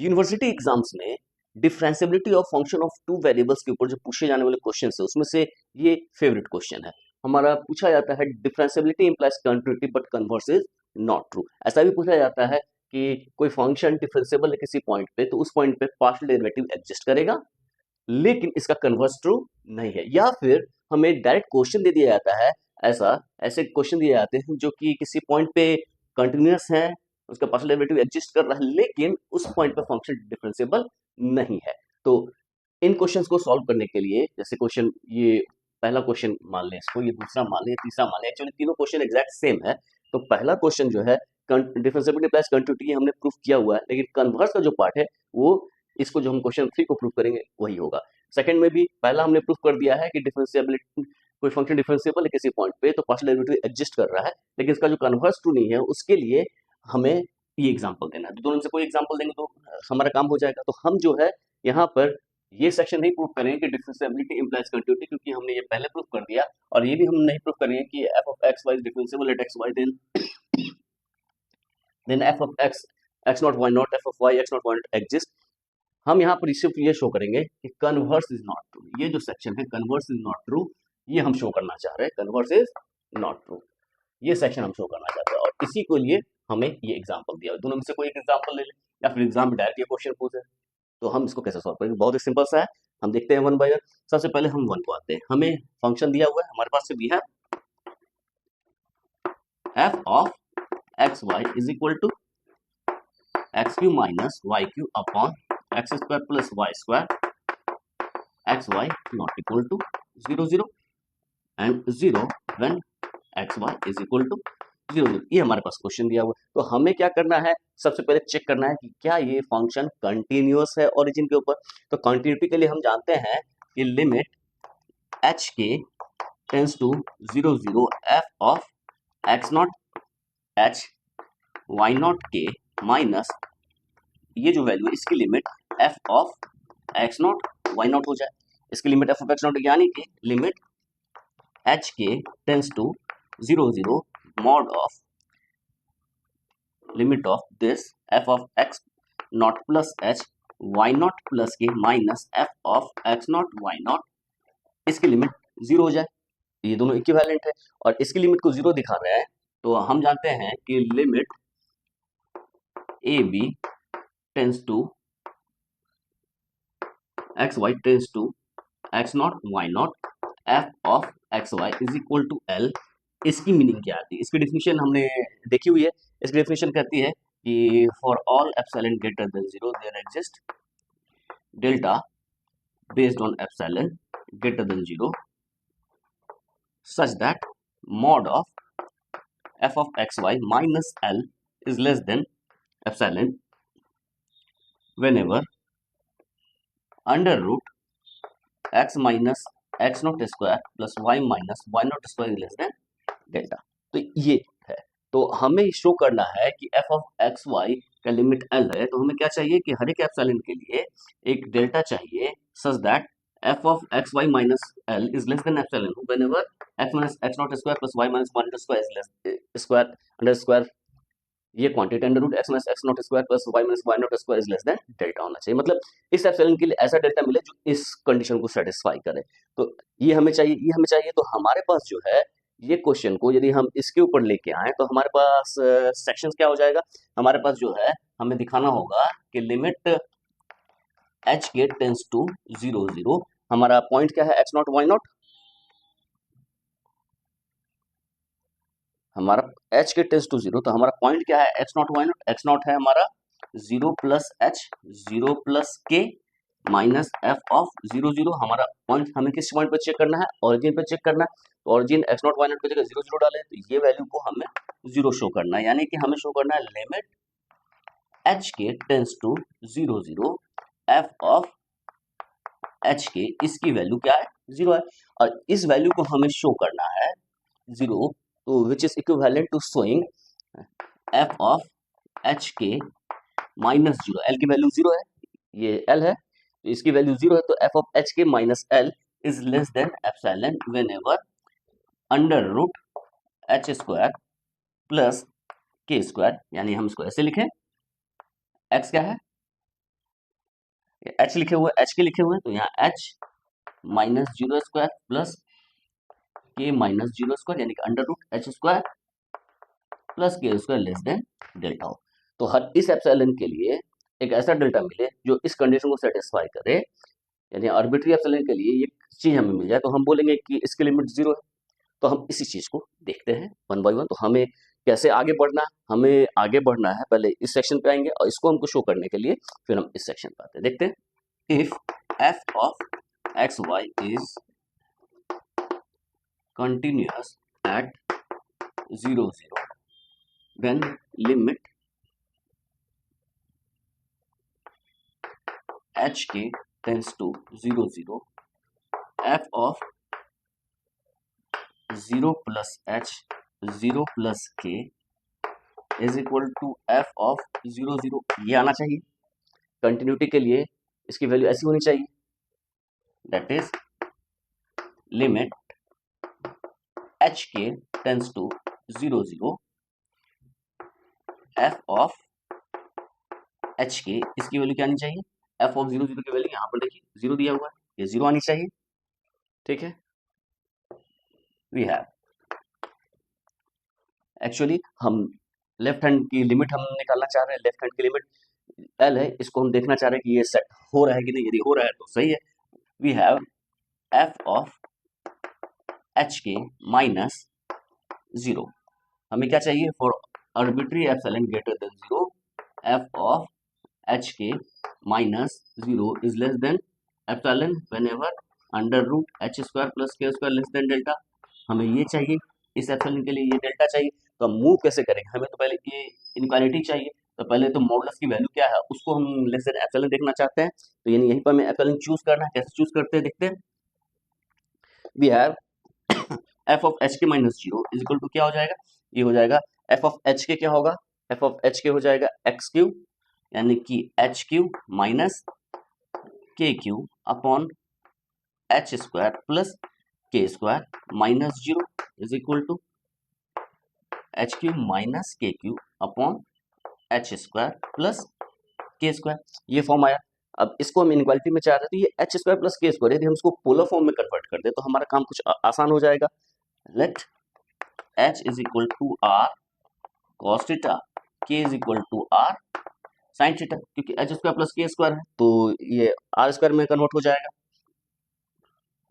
University exams में differentiability of function of two variables के ऊपर जो पूछे जाने वाले क्वेश्चन है उसमें से ये फेवरेट क्वेश्चन है हमारा। पूछा जाता है differentiability implies continuity but converse is not true. ऐसा भी पूछा जाता है कि कोई फंक्शन डिफरेंशिएबल है किसी पॉइंट पे तो उस पॉइंट पे पार्शियल डेरिवेटिव एग्जिस्ट करेगा लेकिन इसका कन्वर्स ट्रू नहीं है। या फिर हमें डायरेक्ट क्वेश्चन दे दिया जाता है, ऐसे क्वेश्चन दिए जाते हैं जो कि किसी पॉइंट पे कंटिन्यूअस है, उसका पार्शियल डेरिवेटिव एग्जिस्ट कर रहा है लेकिन उस पॉइंट पे फंक्शन डिफरेंशिएबल नहीं है। तो इन क्वेश्चंस को सॉल्व करने के लिए जैसे क्वेश्चन ये पहला क्वेश्चन मान लें, इसको ये दूसरा मान लें, तीसरा मान लें, एक्चुअली तीनों क्वेश्चन एग्जैक्ट सेम है। तो पहला क्वेश्चन जो है डिफरेंशिएबिलिटी प्लस कंटिन्यूटी हमने प्रूफ किया हुआ है लेकिन कन्वर्स का जो पार्ट है वो इसको जो हम क्वेश्चन 3 को प्रूव करेंगे वही होगा। सेकंड में भी पहला हमने प्रूफ कर दिया है कि डिफरेंशिएबिलिटी कोई फंक्शन डिफरेंशिएबल है किसी पॉइंट पे तो पार्शियल डेरिवेटिव एग्जिस्ट कर रहा है लेकिन इसका जो कन्वर्स ट्रू नहीं है उसके लिए हमें ये एग्जांपल देना है। तो दोनों में से कोई एग्जांपल देंगे तो हमारा काम हो जाएगा। तो हम जो है यहाँ पर ये सेक्शन नहीं प्रूव करेंगे कि डिफरेंशिएबिलिटी इंप्लाइज कंटिन्यूटी क्योंकि हमने ये पहले प्रूव कर दिया, और ये भी हम नहीं प्रूव करेंगे कि f of x y is differentiable at x y then f of x x nought y nought f of y x nought y nought exist. हम यहाँ पर सिर्फ ये शो करेंगे कि कन्वर्स इज नॉट ट्रू। ये जो सेक्शन है कन्वर्स इज नॉट ट्रू ये हम शो करना चाह रहे हैं, कन्वर्स इज नॉट ट्रू ये सेक्शन हम शो करना चाहते हैं और इसी के लिए हमें ये एग्जांपल दिया। दोनों में से कोई एक एग्जांपल ले ले या फिर एग्जाम में डायरेक्ट ये क्वेश्चन पूछे तो हम इसको कैसे सॉल्व करेंगे। बहुत ही सिंपल सा है, हम देखते हैं वन बाय वन। सबसे पहले हम वन को आते हैं। हमें फंक्शन दिया हुआ है हमारे पास से भी है f of x y is equal to x q minus y Q upon x square plus y square x y not equal to 0 0 and 0 when x y is equal to 0 0। ये हमारे पास question दिया हुआ है। तो हमें क्या करना है, सबसे पहले चेक करना है कि क्या ये फंक्शन कंटिन्यूअस है ओरिजिन के ऊपर। तो कंटिन्यूटी के लिए हम जानते हैं कि limit h k tends to 0 0 f of x nought h y nought k minus ये जो वैल्यू है इसकी limit f of x nought y nought हो जाए। इसकी limit f of x nought यानी कि limit h k tends to 0 0 mod of limit of this f of x naught plus h y naught plus k minus f of x naught y naught इसकी limit 0 हो जाए। ये दोनों equivalent है और इसकी लिमिट को 0 दिखा रहा है तो हम जानते हैं कि limit a b tends to x y tends to x nought y nought f of x y is equal to l. इसकी मीनिंग क्या आती है, इसकी डेफिनेशन हमने देखी हुई है। इसकी डेफिनेशन कहती है कि for all epsilon greater than 0 there exist delta based on epsilon greater than 0 such that mod of f of xy minus l is less than epsilon whenever under root x minus x naught square plus y minus y naught square is less than delta. तो ये है, तो हमें show करना है कि f of x Y का limit L है तो हमें क्या चाहिए कि हर एक एप्सिलॉन के लिए एक डेल्टा चाहिए such that f of x y minus l is less than epsilon whenever x minus x not square plus y minus y not square is less square under square ये quantity under root x minus x not square plus y minus y not square is less than delta होना चाहिए। मतलब इस epsilon के लिए ऐसा delta मिले जो इस कंडीशन को सेटिस्फाई करे। तो ये हमें चाहिए तो हमारे पास जो है ये क्वेश्चन को यदि हम इसके ऊपर लेके आए तो हमारे पास सेक्शंस क्या हो जाएगा। हमारे पास जो है हमें दिखाना होगा कि limit h k tends to 0 0 हमारा पॉइंट क्या है एक्स नॉट वाई नॉट, हमारा एच के टेंस टू 0 तो हमारा पॉइंट क्या है x nought y nought. X nought है हमारा 0 plus h 0 plus k minus f of 0 0। हमारा पॉइंट हमें किस पॉइंट पे चेक करना है, ओरिजिन पे चेक करना है। तो origin x nought y nought की जगह 0 0 डाले तो ये वैल्यू को हमें 0 शो करना है, यानी कि हमें शो करना है limit h k tends to 0 0 f of h k इसकी वैल्यू क्या है 0 है और इस वैल्यू को हमें शो करना है 0 तो which is equivalent to showing f of h k minus 0। L की वैल्यू 0 है, ये एल है तो इसकी वैल्यू 0 है तो f of h k minus l is less than epsilon whenever under root h square plus k square, यानी हम इसको ऐसे लिखें एक्स क्या है एच लिखे हुए एच के लिखे हुए हैं, तो यहाँ h minus zero square plus k minus zero square यानी कि under root h square plus k square less than delta हो। तो हर इस एप्सिलॉन के लिए एक ऐसा डेल्टा मिले जो इस कंडीशन को सेटिस्फाई करे, यानी आर्बिट्री एप्सिलॉन के लिए ये चीज हमें मिल जाए, तो हम बोलेंगे कि इसकी लिमिट जीरो है। तो हम इसी चीज को देखते हैं वन बाय वन। तो हमें कैसे आगे बढ़ना है, हमें आगे बढ़ना है, पहले इस सेक्शन पे आएंगे और इसको हमको शो करने के लिए फिर हम इस सेक्शन पे आते हैं। देखते हैं, if f of x y is continuous at 0 0, then limit hk tends to 0 0, f of 0 plus h 0 plus k is equal to f of 0 0, ये आना चाहिए। कंटिन्यूटी के लिए इसकी वैल्यू ऐसी होनी चाहिए, that is limit hk tends to 0 0, f of hk, इसकी वैल्यू क्या आनी चाहिए, f of 0 0 की वैल्यू यहाँ पर देखिए 0 दिया हुआ है, ये 0 आनी चाहिए। ठीक है, वी हैव एक्चुअली हम लेफ्ट हैंड की लिमिट हम निकालना चाह रहे हैं, लेफ्ट हैंड की लिमिट एल है, इसको हम देखना चाह रहे हैं कि ये सेट हो रहा है कि नहीं। यदि हो रहा है तो सही है। We have f of h k minus 0, हमें क्या चाहिए, for arbitrary epsilon greater than 0, f of h k minus 0 is less than epsilon whenever under root h square plus k square less than delta. हमें ये चाहिए, इस epsilon के लिए ये डेल्टा चाहिए। तो हम मूव कैसे करेंगे, हमें तो पहले ये इनक्वालिटी चाहिए, तो पहले तो मॉडुलस की वैल्यू क्या है उसको हम लेस देन एप्सिलॉन देखना चाहते हैं। तो यानी यहीं पर हमें एप्सिलॉन चूज करना है। कैसे चूज करते हैं देखते हैं। We have f of h k minus 0 is equal to क्या हो जाएगा, ये हो जाएगा एफ ऑफ एच के, क्या होगा, एफ ऑफ एच के हो जाएगा एक्स क्यू, यानी कि h q minus k q upon h square plus k square minus 0 is equal to h q minus k q upon h square plus k square, ये form आया। अब इसको हम इनक्वालिटी में चाह रहे थे, ये h square plus k square, यदि हम इसको पोलर फॉर्म में कन्वर्ट कर दे तो हमारा काम कुछ आसान हो जाएगा। Let h is equal to r cos theta, k is equal to r sine theta, क्योंकि h square plus k square है तो ये आर स्क्वायर में कन्वर्ट हो जाएगा,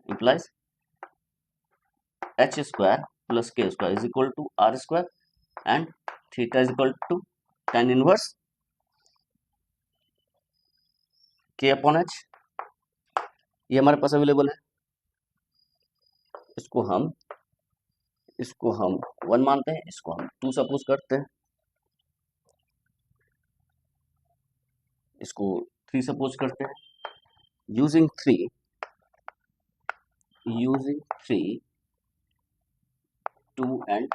implies h square plus k square is equal to r square and theta is equal to tan inverse k upon h. ये हमारे पास available है, इसको हम 1 मानते हैं, इसको हम 2 सपोज करते हैं, इसको 3 सपोज करते हैं। यूजिंग 3 2 एंड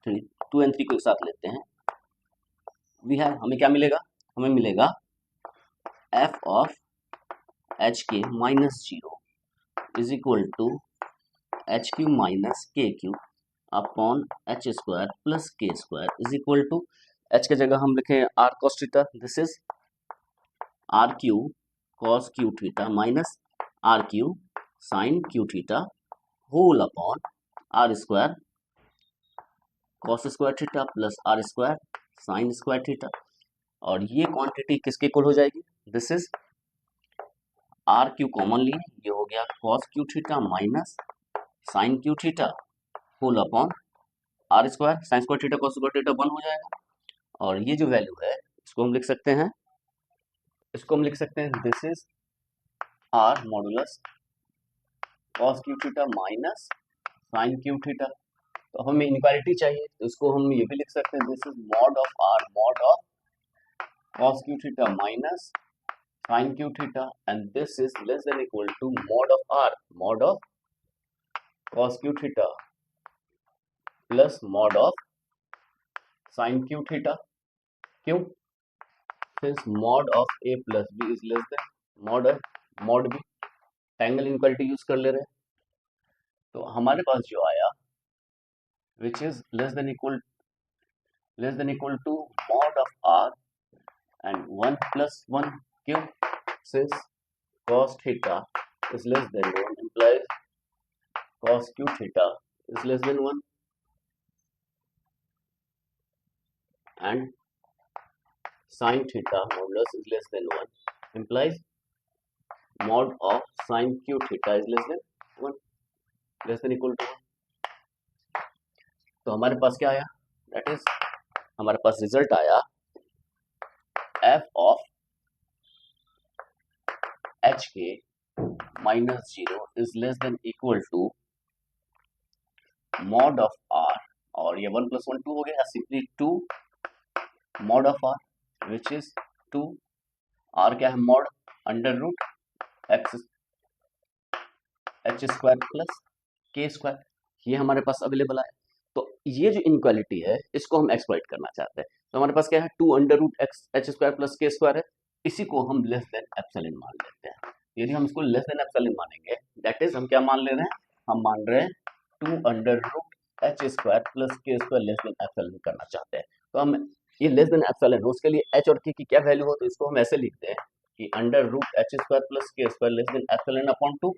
3 को एक साथ लेते हैं। वी हैव, हमें क्या मिलेगा, हमें मिलेगा f of h k minus 0 is equal to h q minus k q upon h square plus k square is equal to, h के जगह हम लिखें r cos theta, this is r q cos q theta minus r q sine Q theta whole upon r square cos square theta plus r square sine square theta. और ये quantity किसके इक्वल हो जाएगी, this is r q common लिए, ये हो गया cos q theta minus sine Q theta whole upon r square sine square theta cos square theta 1 हो जाएगा। और ये जो वैल्यू है इसको हम लिख सकते हैं, this is r modulus cos q theta minus sine Q theta. तो हमें इनक्वालिटी चाहिए, तो इसको हम ये भी लिख सकते हैं, this is mod of r mod of cos q theta minus sine Q theta and this is less than equal to mod of r mod of cos q theta plus mod of sin q theta। क्यों, since mod of a plus b is less than mod b, triangle inequality use कर ले रहे हैं। तो हमारे पास जो आया which is less than equal to mod of r and 1 plus 1, क्यों, since cos theta is less than 1 implies cos q theta is less than 1 and sin theta modulus is less than 1 implies mod of sin q theta is less than 1 less than equal to 1. तो हमारे पास क्या आया, that is हमारे पास result आया f of hk minus 0 is less than equal to mod of r, और ये 1 plus 1 2 हो गया, simply 2 mod of r which is 2, r क्या है mod under root x h square plus k square, ये हमारे पास अवेलेबल है। तो ये जो इनक्वालिटी है इसको हम एक्सप्लॉइट करना चाहते हैं, तो हमारे पास क्या है 2 under root x h square plus k square है, इसी को हम लेस देन एप्सिलॉन मान लेते हैं। यदि हम इसको लेस देन एप्सिलॉन मानेंगे, दैट इज हम क्या मान ले रहे हैं, हम मान रहे हैं 2 under root h square plus k square less than epsilon करना चाहते हैं। तो हम ये लेस देन एप्सिलॉन हो, उसके लिए एच और के की क्या वैल्यू हो, तो इसको हम ऐसे लिखते हैं कि under root h square plus k square less than epsilon upon 2,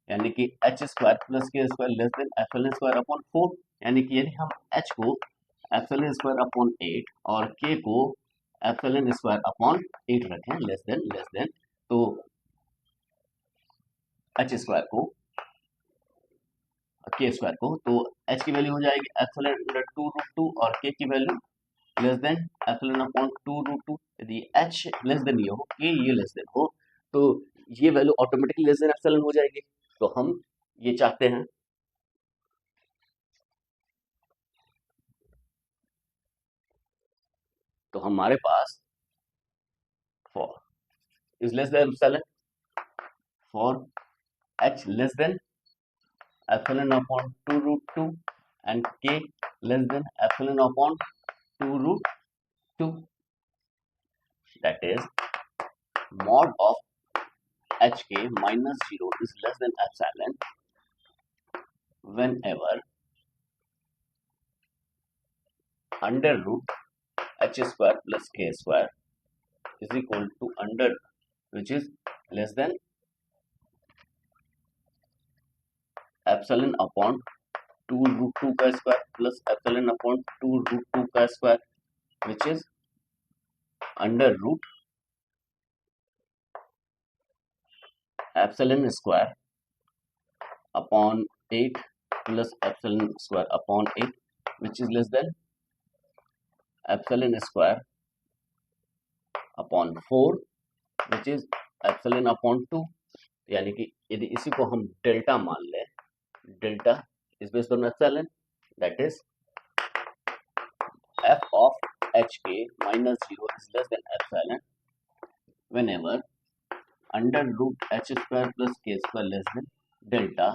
यानी कि h square plus k square less than epsilon square upon 4, यानी कि यदि हम h को एप्सिलॉन स्क्वायर अपॉन 8 और k को एप्सिलॉन स्क्वायर अपॉन 8 रखें लेस देन, तो h स्क्वायर को k स्क्वायर को, तो h की वैल्यू हो जाएगी एप्सिलॉन अंडर 2 रूट 2 और k की value less than epsilon upon 2 root 2। यदि h लेस देन ये हो, k ये लेस देन हो, तो ये value automatically less than epsilon हो जाएगी। तो हम ये चाहते हैं, तो हमारे पास for is less than epsilon, for h less than epsilon upon 2 root 2 and k less than epsilon upon 2 root 2, that is mod of hk minus 0 is less than epsilon whenever under root h square plus k square is equal to under, which is less than epsilon upon 2 root 2 का square plus epsilon upon 2 root 2 का square, which is under root epsilon square upon 8 plus epsilon square upon 8, which is less than epsilon square upon 4, which is epsilon upon 2। यानी कि यदि इसी को हम delta मान लें, delta is based on epsilon, that is f of hk minus 0 is less than epsilon whenever under root h square plus k square less than delta,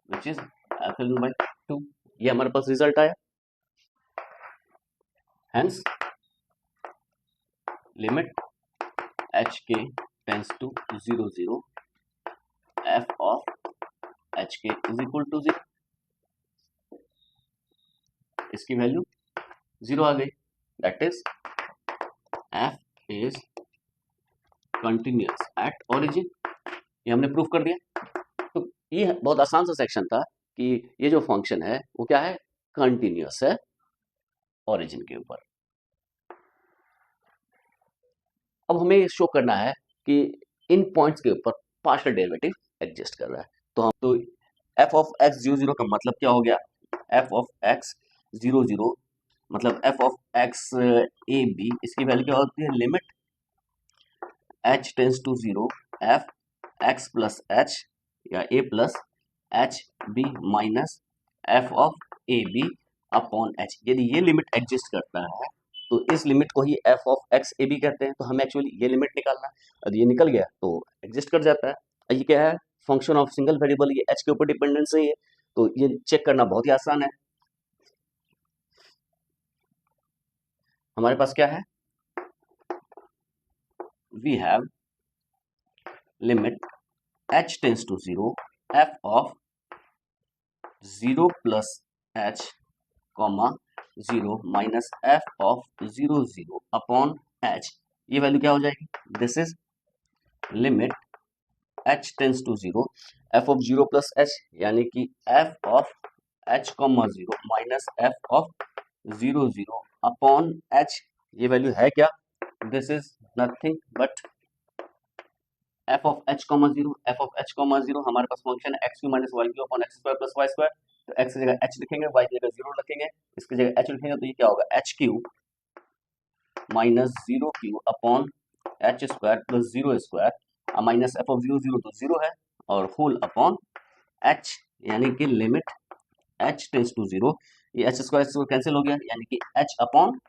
which is epsilon by 2। ये हमारे पास result आया। Hence limit hk tends to 0 0 f of hk is equal to 0, इसकी value 0 आ गई, that is f is continuous at origin। ये हमने proof कर दिया। तो ये बहुत आसान सा सेक्शन था कि ये जो फंक्शन है वो क्या है, कंटिन्यूअस है ओरिजिन के ऊपर। अब हमें शो करना है कि इन पॉइंट्स के ऊपर पार्शियल डेरिवेटिव एग्जिस्ट कर रहा है। तो हम तो f ऑफ x 0 0 का मतलब क्या हो गया, f ऑफ x 0 0 मतलब f of x a b, इसकी वैल्यू क्या होती है, limit h tends to 0 f x plus h या a plus h b minus f of a b upon h। यदि ये लिमिट एग्जिस्ट करता है तो इस लिमिट को ही f of x a b कहते हैं। तो हमें एक्चुअली ये लिमिट निकालना है, यदि ये निकल गया तो एग्जिस्ट कर जाता है। ये क्या है, फंक्शन ऑफ सिंगल वेरिएबल, ये h के ऊपर डिपेंडेंस है, तो ये चेक करना बहुत ही आसान है। हमारे पास क्या है, we have limit h tends to 0 f of 0 plus h comma 0 minus f of 0 0 upon h। ये वैल्यू क्या हो जाएगी, this is limit h tends to zero, f of zero plus h यानी कि f of h comma zero minus f of zero zero upon h, ये value है क्या, this is nothing but f of h comma zero, f of h comma zero हमारे पास function है x cube minus y Q upon x square plus y square, तो x की जगह h लिखेंगे, y की जगह जीरो लिखेंगे, इसकी जगह h लिखेंगे, तो ये क्या होगा h q minus zero q upon h square plus zero square minus f of zero, zero तो जीरो है, और होल अपॉन एच यानी कि limit h tends to zero, ये एच स्क्वायर कैंसिल हो गया यानी कि एच अपॉन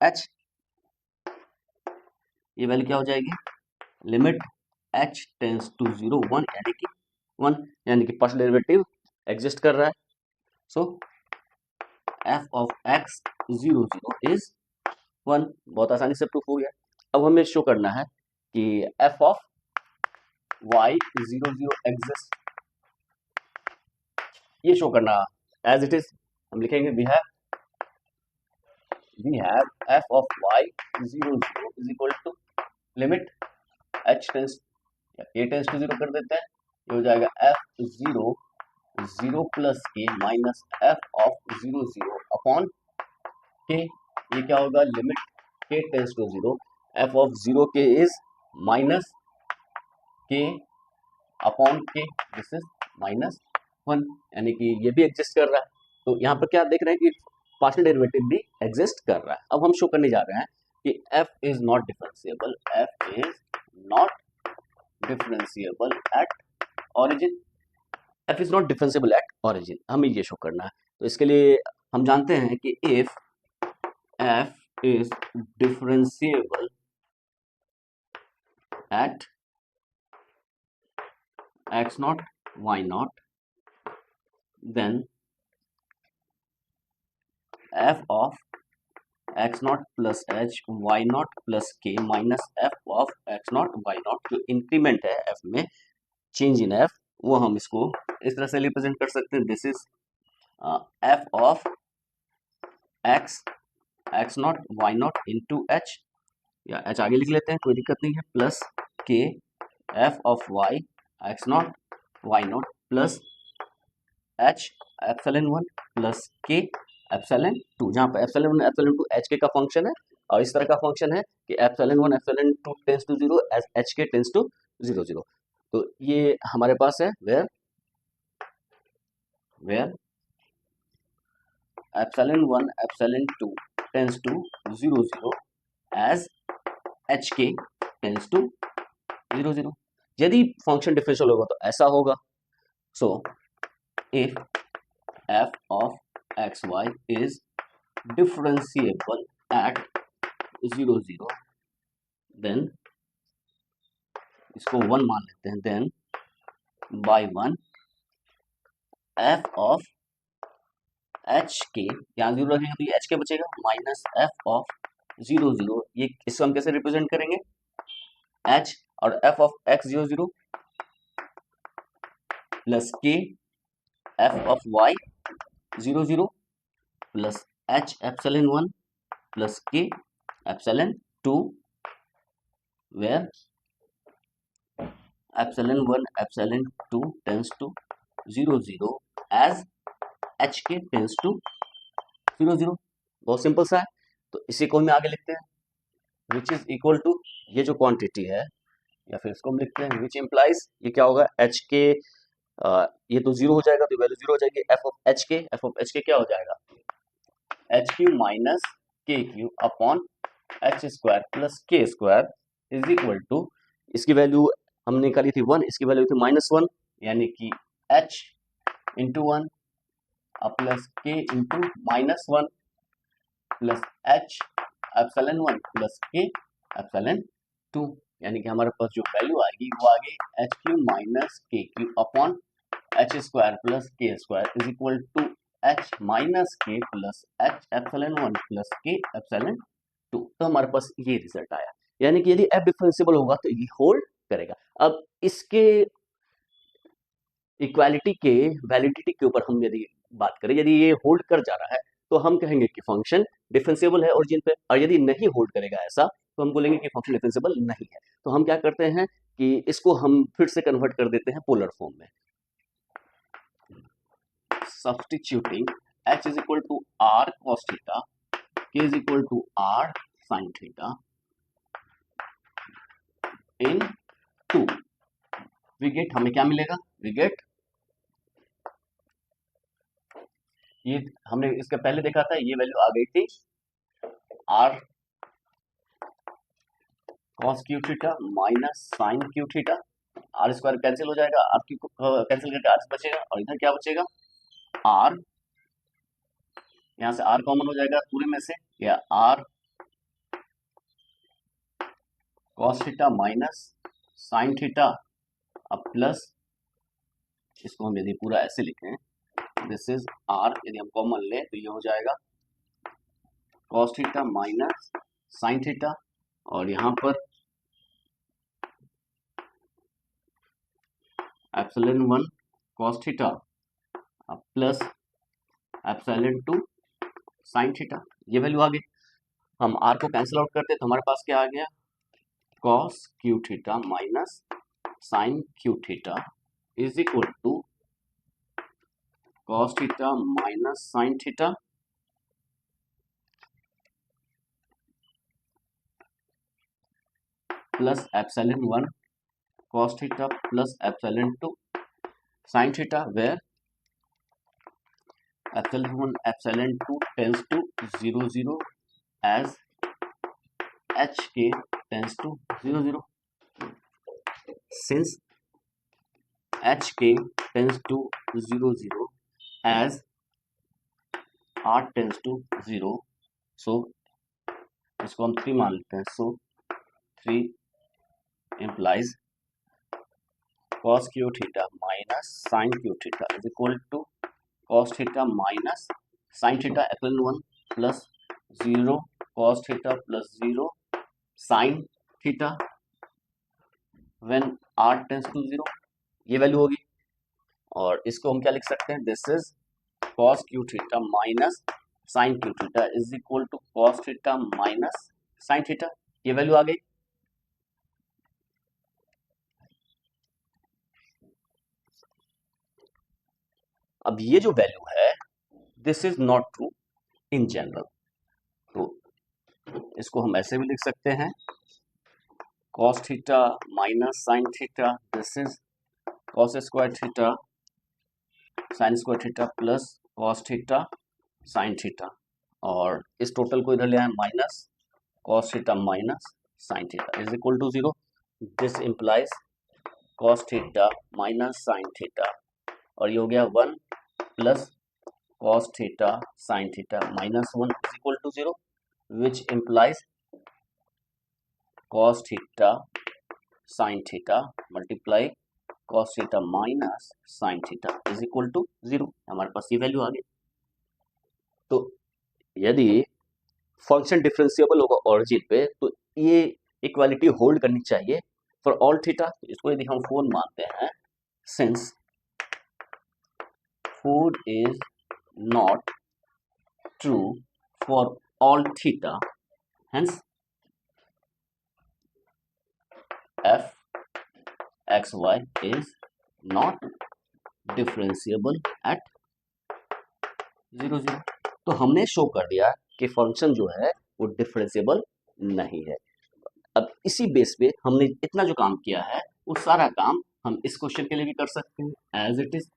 एच, ये वैल्यू क्या हो जाएगी, limit h tends to zero one यानी कि पार्शियल डेरिवेटिव एग्जिस्ट कर रहा है, so f of x zero zero is one, बहुत आसानी से प्रूफ हो गया। अब हमें शो करना है कि f of y zero zero exist, ये शो करना एज इट इज, हम लिखेंगे we have f of y zero zero is equal to limit h tends या के टेंस टू जीरो कर देते हैं, ये हो जाएगा f zero zero plus k minus f of zero zero upon k, ये क्या होगा, limit k tends to zero, f of zero k is minus k upon k, this is minus one, यानी कि ये भी एग्जिस्ट कर रहा है, तो यहाँ पर क्या देख रहे हैं कि पार्शियल डेरिवेटिव भी एग्जिस्ट कर रहा है। अब हम शो करने जा रहे हैं कि f is not differentiable, f is not differentiable eight origin, f is not differentiable eight origin, हमें ये शो करना है। तो इसके लिए हम जानते हैं कि if f is differentiable eight x not y not, then f of x not plus h y not plus k minus f of x not y not, जो इंक्रीमेंट है f में, चेंज इन f, वो हम इसको इस तरह से represent कर सकते हैं, this is f of x not y not into h, या h आगे लिख लेते हैं कोई दिक्कत नहीं है, plus k f of y x not y not plus h epsilon one plus k epsilon two, जहाँ पर epsilon one epsilon two h k का फंक्शन है, और इस तरह का फंक्शन है कि epsilon one epsilon two tends to zero as h k tends to zero zero, तो ये हमारे पास है where epsilon one epsilon two tends to zero zero as h k tends to zero zero, यदि function differential होगा तो ऐसा होगा, सो if f of xy is differentiable at 0 0, then इसको 1 मान लेते हैं, then by 1 f of h के, यहाँ 0 रखेंगे तो ये h के बचेगा, माइनस f of 0 0, ये इसको हम कैसे रिप्रेजेंट करेंगे, h और f of x 0 0 plus k f of y 0 0 plus h epsilon one plus k epsilon two, where epsilon one epsilon two tends to 0 0 as h k tends to 0 0, बहुत simple सा है। तो इसी को हम आगे लिखते हैं विच इज इक्वल टू, ये जो क्वांटिटी है, या फिर इसको हम लिखते हैं विच इम्प्लाइज, ये क्या होगा, h के ये तो जीरो हो जाएगा, तो वैल्यू जीरो हो जाएगी, एफ ऑफ एच के क्या हो जाएगा, H q minus k q upon h square plus k square is equal to, इसकी वैल्यू हमने निकाली थी वन, इसकी वैल्यू थी माइनस वन, यानी कि h into one plus k into minus one plus h epsilon one plus k epsilon two, यानी कि हमारे पास जो वैल्यू आएगी वो आगे h q minus k q upon h square plus k square is equal to h minus k plus h epsilon one plus k epsilon two, तो हमारे पास ये रिजल्ट आया, यानी कि यदि f डिफरेंशिएबल होगा तो ये होल्ड करेगा। अब इसके इक्वालिटी के वैलिडिटी के ऊपर हम यदि बात करें, यदि ये होल्ड कर जा रहा है तो हम कहेंगे कि फंक्शन डिफरेंशिएबल है ओरिजिन पे, और यदि नहीं होल्ड करेगा ऐसा तो हम बोलेंगे कि फंक्शन डिफरेंशिएबल नहीं है। तो हम क्या करते हैं कि इसको हम फिर से कन्वर्ट कर देते हैं पोलर फॉर्म में। Substituting h is equal to r cos theta, k is equal to r sin theta in 2, we get, हमें क्या मिलेगा, वी गेट, ये हमने इसके पहले देखा था, ये वैल्यू आ गई थी r cos cube theta minus sine Q theta, r square cancel हो जाएगा, आर क्यू कैंसिल करके आर बचेगा, और इधर क्या बचेगा, आर, यहां से आर कॉमन हो जाएगा पूरे में से, या r cos theta minus sine theta अब प्लस, इसको हम यदि पूरा ऐसे लिखें, दिस इज आर, यदि हम कॉमन ले तो ये हो जाएगा cos theta minus sine theta, और यहां पर epsilon 1 cos theta plus epsilon 2 sign theta, ये वैल्यू आ गई। हम आर को कैंसिल आउट करते तो हमारे पास क्या आ गया, cos cube theta minus sine Q theta is equal to cos theta minus sine theta plus epsilon 1 cos theta plus epsilon 2 sin theta, where epsilon 1 epsilon 2 tends to 0 0 as hk tends to 0 0, since hk tends to 0 0 as r tends to 0, so इसको हम 3 मान लेते हैं, so 3 implies cos cube theta minus sine Q theta is equal to cos theta minus sine theta epsilon 1 plus 0 cos theta plus 0 sine theta when r tends to 0, ये value होगी। और इसको हम क्या लिख सकते हैं, this is cos cube theta minus sine Q theta is equal to cos theta minus sine theta, ये वैल्यू आ गई। अब ये जो वैल्यू है, this is not true in general, तो इसको हम ऐसे भी लिख सकते हैं, cos theta minus sine theta, this is cos square theta sine square theta plus cos theta sine theta, और इस टोटल को इधर ले आए minus cos theta minus sine theta is equal to 0, this implies cos theta minus sine theta, और ये हो गया 1 plus cos theta sine theta minus 1 is equal to 0, which implies cos theta sine theta multiply cos theta minus sine theta is equal to 0, हमारे पास ये value आ गई। तो यदि फंक्शन डिफरेंशिएबल होगा ओरिजिन पे, तो ये इक्वालिटी होल्ड करनी चाहिए फॉर ऑल थीटा। इसको यदि हम 4 मानते हैं, since 4 is not true for all theta, hence f x y is not differentiable at 0 0। तो हमने शो कर दिया कि फंक्शन जो है वो डिफरेंशिएबल नहीं है। अब इसी बेस पे हमने इतना जो काम किया है, वो सारा काम हम इस क्वेश्चन के लिए भी कर सकते हैं एज इट इज।